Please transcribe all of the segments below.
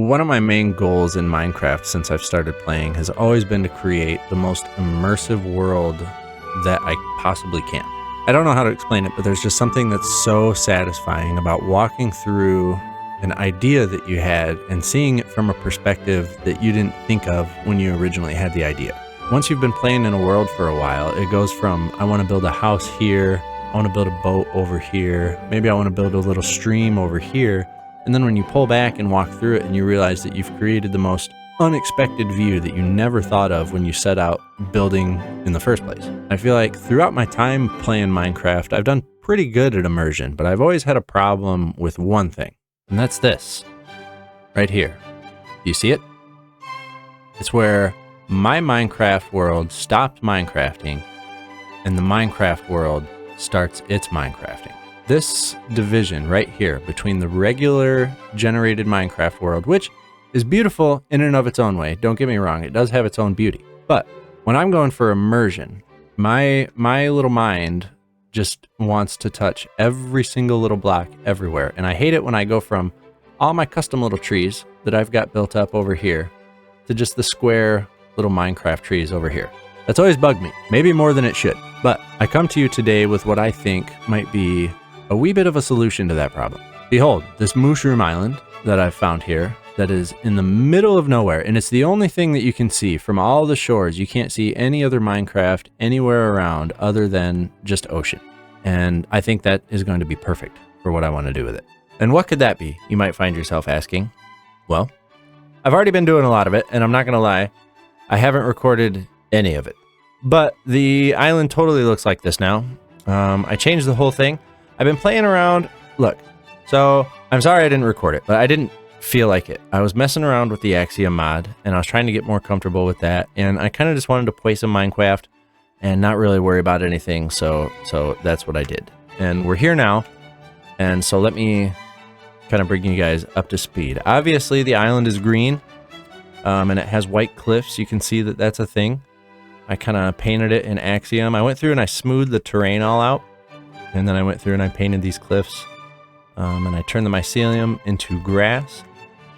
One of my main goals in Minecraft since I've started playing has always been to create the most immersive world that I possibly can. I don't know how to explain it, but there's just something that's so satisfying about walking through an idea that you had and seeing it from a perspective that you didn't think of when you originally had the idea. Once you've been playing in a world for a while, it goes from, I want to build a house here, I want to build a boat over here, maybe I want to build a little stream over here, and then when you pull back and walk through it and you realize that you've created the most unexpected view that you never thought of when you set out building in the first place. I feel like throughout my time playing Minecraft, I've done pretty good at immersion, but I've always had a problem with one thing, and that's this, right here. Do you see it? It's where my Minecraft world stopped Minecrafting, and the Minecraft world starts its Minecrafting. This division right here between the regular generated Minecraft world, which is beautiful in and of its own way, don't get me wrong, it does have its own beauty. But when I'm going for immersion, my little mind just wants to touch every single little block everywhere. And I hate it when I go from all my custom little trees that I've got built up over here to just the square little Minecraft trees over here. That's always bugged me, maybe more than it should. But I come to you today with what I think might be a wee bit of a solution to that problem. Behold, this Mooshroom island that I've found here that is in the middle of nowhere, and it's the only thing that you can see from all the shores. You can't see any other Minecraft anywhere around other than just ocean. And I think that is going to be perfect for what I want to do with it. And what could that be, you might find yourself asking? Well, I've already been doing a lot of it, and I'm not going to lie, I haven't recorded any of it. But the island totally looks like this now. I changed the whole thing. I've been playing around. Look, so I'm sorry I didn't record it, but I didn't feel like it. I was messing around with the Axiom mod, and I was trying to get more comfortable with that, and I kind of just wanted to play some Minecraft and not really worry about anything, so that's what I did. And we're here now, and so let me kind of bring you guys up to speed. Obviously, the island is green, and it has white cliffs. You can see that that's a thing. I kind of painted it in Axiom. I went through and I smoothed the terrain all out, and then I went through and I painted these cliffs, and I turned the mycelium into grass.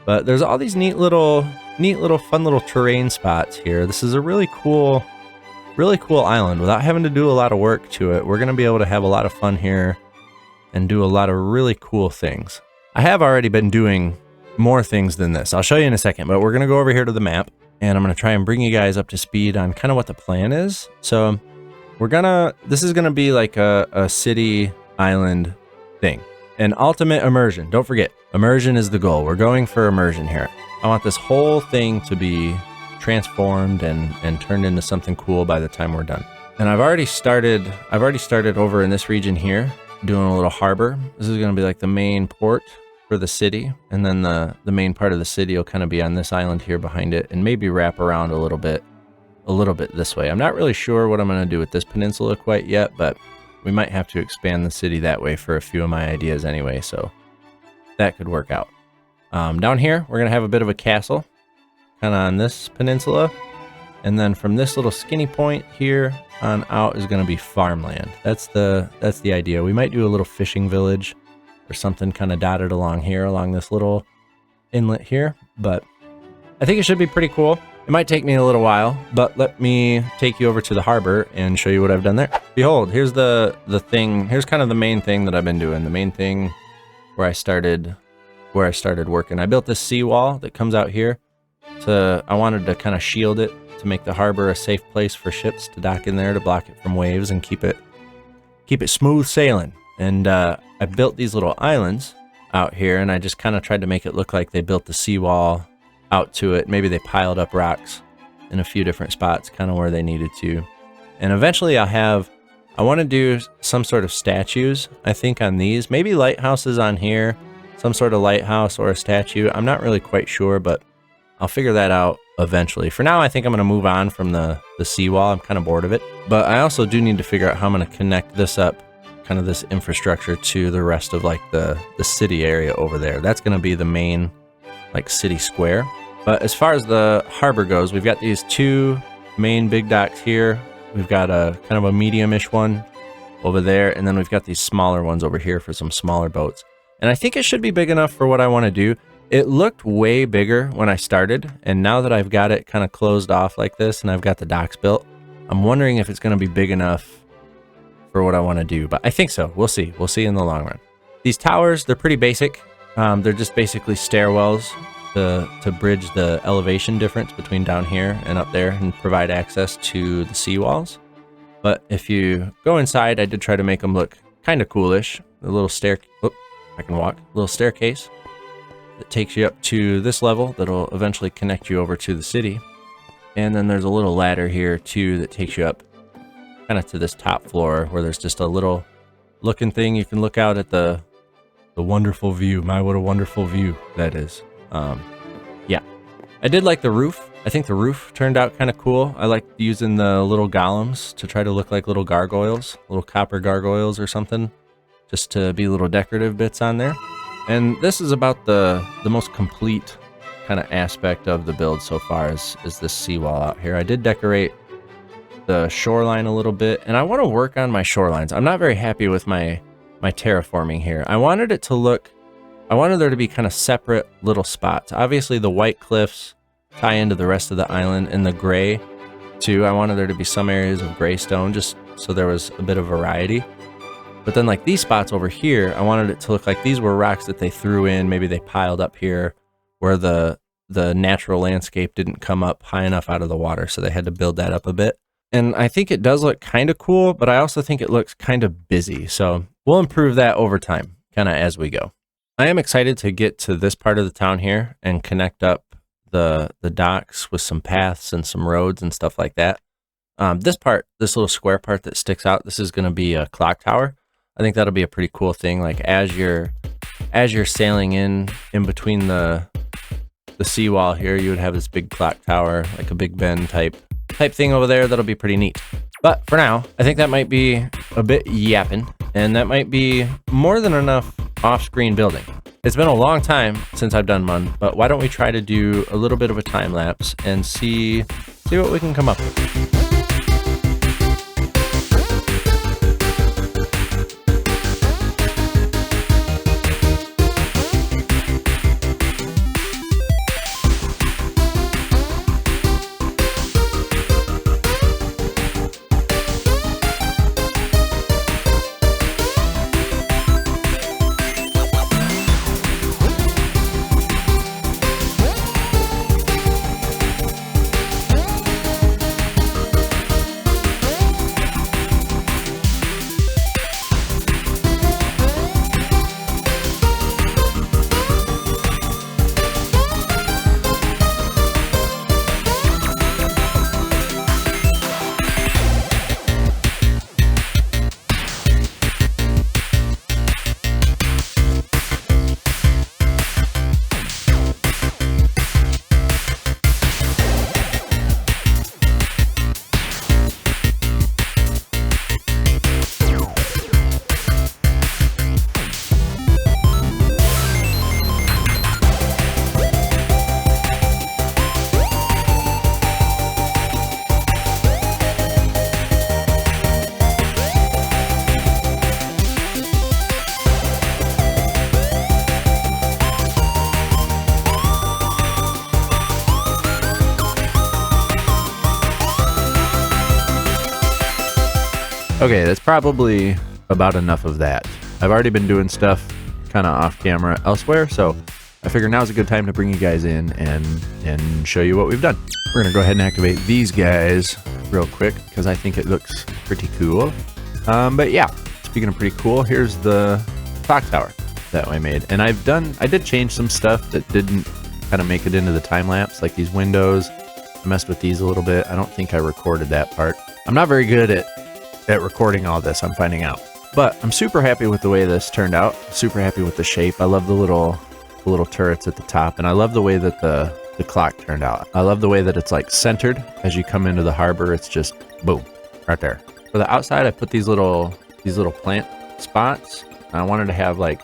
But there's all these neat little fun little terrain spots here. This is a really cool island. Without having to do a lot of work to it, we're going to be able to have a lot of fun here and do a lot of really cool things. I have already been doing more things than this. I'll show you in a second, but we're going to go over here to the map, and I'm going to try and bring you guys up to speed on kind of what the plan is. So this is going to be like a city island thing. An ultimate immersion. Don't forget, immersion is the goal. We're going for immersion here. I want this whole thing to be transformed and turned into something cool by the time we're done. And I've already started over in this region here, doing a little harbor. This is going to be like the main port for the city, and then the main part of the city will kind of be on this island here behind it, and maybe wrap around a little bit this way. I'm not really sure what I'm going to do with this peninsula quite yet, but we might have to expand the city that way for a few of my ideas anyway, so that could work out. Down here, we're going to have a bit of a castle, kind of on this peninsula, and then from this little skinny point here on out is going to be farmland. That's the idea. We might do a little fishing village or something kind of dotted along here, along this little inlet here, but I think it should be pretty cool. It might take me a little while, but let me take you over to the harbor and show you what I've done there. Behold, here's the thing. Here's kind of the main thing that I've been doing. The main thing where I started working. I built this seawall that comes out here. I wanted to kind of shield it to make the harbor a safe place for ships to dock in there, to block it from waves and keep it smooth sailing. And I built these little islands out here, and I just kind of tried to make it look like they built the seawall out to it. Maybe they piled up rocks in a few different spots, kind of where they needed to. And eventually I want to do some sort of statues, I think, on these. Maybe lighthouses on here, some sort of lighthouse or a statue. I'm not really quite sure, but I'll figure that out eventually. For now, I think I'm going to move on from the seawall. I'm kind of bored of it. But I also do need to figure out how I'm going to connect this up, kind of this infrastructure, to the rest of like the city area over there. That's going to be the main like city square. But as far as the harbor goes, we've got these two main big docks here. We've got a kind of a medium-ish one over there, and then we've got these smaller ones over here for some smaller boats. And I think it should be big enough for what I want to do. It looked way bigger when I started, and now that I've got it kind of closed off like this and I've got the docks built, I'm wondering if it's going to be big enough for what I want to do, but I think so. We'll see. We'll see in the long run. These towers, they're pretty basic. They're just basically stairwells to bridge the elevation difference between down here and up there and provide access to the seawalls. But if you go inside, I did try to make them look kind of coolish. A little I can walk. A little staircase that takes you up to this level that'll eventually connect you over to the city. And then there's a little ladder here too that takes you up kind of to this top floor where there's just a little looking thing. You can look out at the wonderful view. My, what a wonderful view that is. Yeah, I did like the roof. I think the roof turned out kind of cool. I like using the little golems to try to look like little gargoyles, little copper gargoyles or something, just to be little decorative bits on there. And this is about the most complete kind of aspect of the build so far is this seawall out here. I did decorate the shoreline a little bit, and I want to work on my shorelines. I'm not very happy with my terraforming here. I wanted there to be kind of separate little spots. Obviously the white cliffs tie into the rest of the island, and the gray too. I wanted there to be some areas of gray stone just so there was a bit of variety. But then like these spots over here, I wanted it to look like these were rocks that they threw in. Maybe they piled up here where the natural landscape didn't come up high enough out of the water, so they had to build that up a bit. And I think it does look kind of cool, but I also think it looks kind of busy. So we'll improve that over time, kind of as we go. I am excited to get to this part of the town here and connect up the docks with some paths and some roads and stuff like that. This little square part that sticks out, this is going to be a clock tower. I think that'll be a pretty cool thing. Like as you're sailing in between the seawall here, you would have this big clock tower, like a Big Ben type thing over there. That'll be pretty neat. But for now, I think that might be a bit yapping, and that might be more than enough off-screen building. It's been a long time since I've done one, but why don't we try to do a little bit of a time lapse and see what we can come up with. Okay, that's probably about enough of that. I've already been doing stuff kind of off camera elsewhere, so I figure now's a good time to bring you guys in and show you what we've done. We're gonna go ahead and activate these guys real quick because I think it looks pretty cool. But yeah, speaking of pretty cool, here's the clock tower that I made. And I did change some stuff that didn't kind of make it into the time lapse, like these windows. I messed with these a little bit. I don't think I recorded that part. I'm not very good at recording all this, I'm finding out. But I'm super happy with the way this turned out. Super happy with the shape. I love the little turrets at the top, and I love the way that the clock turned out. I love the way that it's like centered as you come into the harbor. It's just boom, right there. For the outside, I put these little plant spots. I wanted to have like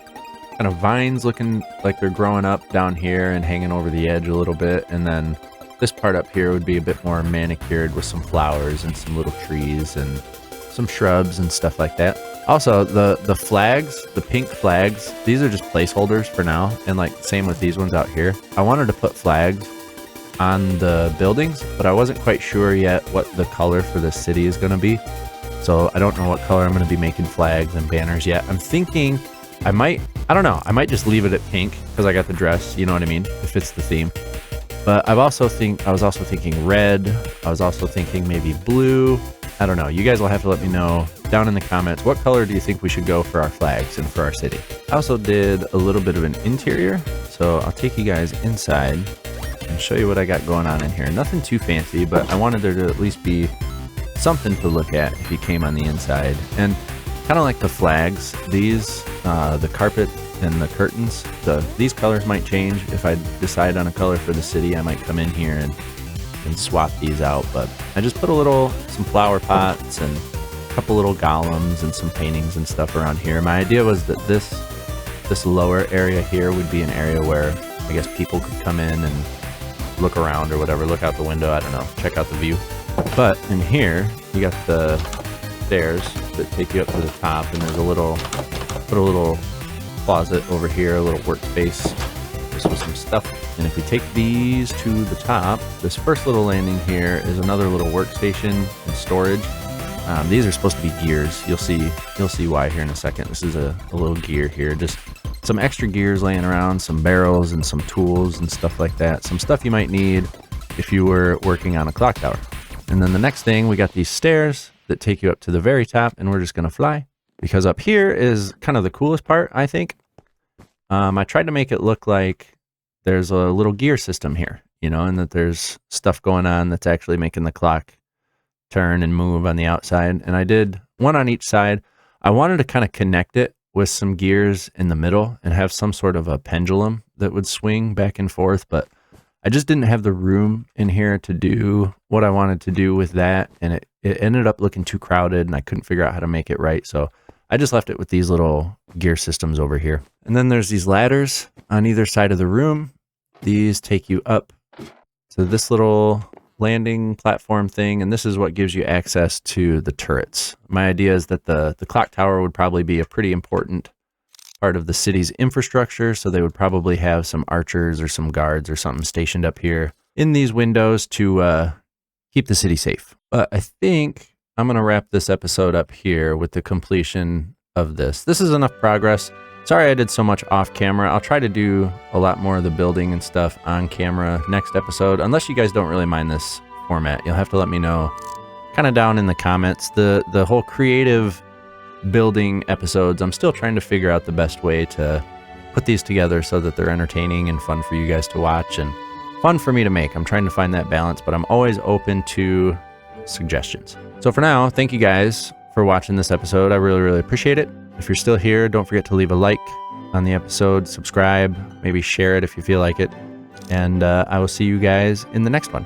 kind of vines looking like they're growing up down here and hanging over the edge a little bit, and then this part up here would be a bit more manicured with some flowers and some little trees and some shrubs and stuff like that. Also, the flags, the pink flags, these are just placeholders for now. And like same with these ones out here. I wanted to put flags on the buildings, but I wasn't quite sure yet what the color for the city is going to be. So I don't know what color I'm going to be making flags and banners yet. I'm thinking I don't know, I might just leave it at pink because I got the dress, you know what I mean? It fits the theme. But I was also thinking red. I was also thinking maybe blue. I don't know. You guys will have to let me know down in the comments, what color do you think we should go for our flags and for our city? I also did a little bit of an interior. So I'll take you guys inside and show you what I got going on in here. Nothing too fancy, but I wanted there to at least be something to look at if you came on the inside. And kind of like the flags, these, the carpet and the curtains, these colors might change. If I decide on a color for the city, I might come in here and swap these out. But I just put some flower pots and a couple little golems and some paintings and stuff around here. My idea was that this lower area here would be an area where I guess people could come in and look around or whatever, look out the window, I don't know, check out the view. But in here, you got the stairs that take you up to the top, and there's put a little closet over here, a little workspace, just with some stuff. And if we take these to the top, this first little landing here is another little workstation and storage. These are supposed to be gears. You'll see why here in a second. This is a little gear here, just some extra gears laying around, some barrels and some tools and stuff like that. Some stuff you might need if you were working on a clock tower. And then the next thing, we got these stairs that take you up to the very top, and we're just gonna fly. Because up here is kind of the coolest part, I think. I tried to make it look like there's a little gear system here, you know, and that there's stuff going on that's actually making the clock turn and move on the outside. And I did one on each side. I wanted to kind of connect it with some gears in the middle and have some sort of a pendulum that would swing back and forth, but I just didn't have the room in here to do what I wanted to do with that, and it ended up looking too crowded, and I couldn't figure out how to make it right, so I just left it with these little gear systems over here. And then there's these ladders on either side of the room. These take you up to this little landing platform thing, and this is what gives you access to the turrets. My idea is that the clock tower would probably be a pretty important part of the city's infrastructure, so they would probably have some archers or some guards or something stationed up here in these windows to keep the city safe. But I think I'm going to wrap this episode up here with the completion of this. This is enough progress. Sorry I did so much off camera. I'll try to do a lot more of the building and stuff on camera next episode, unless you guys don't really mind this format. You'll have to let me know kind of down in the comments. The whole creative building episodes, I'm still trying to figure out the best way to put these together so that they're entertaining and fun for you guys to watch and fun for me to make. I'm trying to find that balance, but I'm always open to suggestions. So for now, thank you guys for watching this episode. I really, really appreciate it. If you're still here, don't forget to leave a like on the episode, subscribe, maybe share it if you feel like it, and I will see you guys in the next one.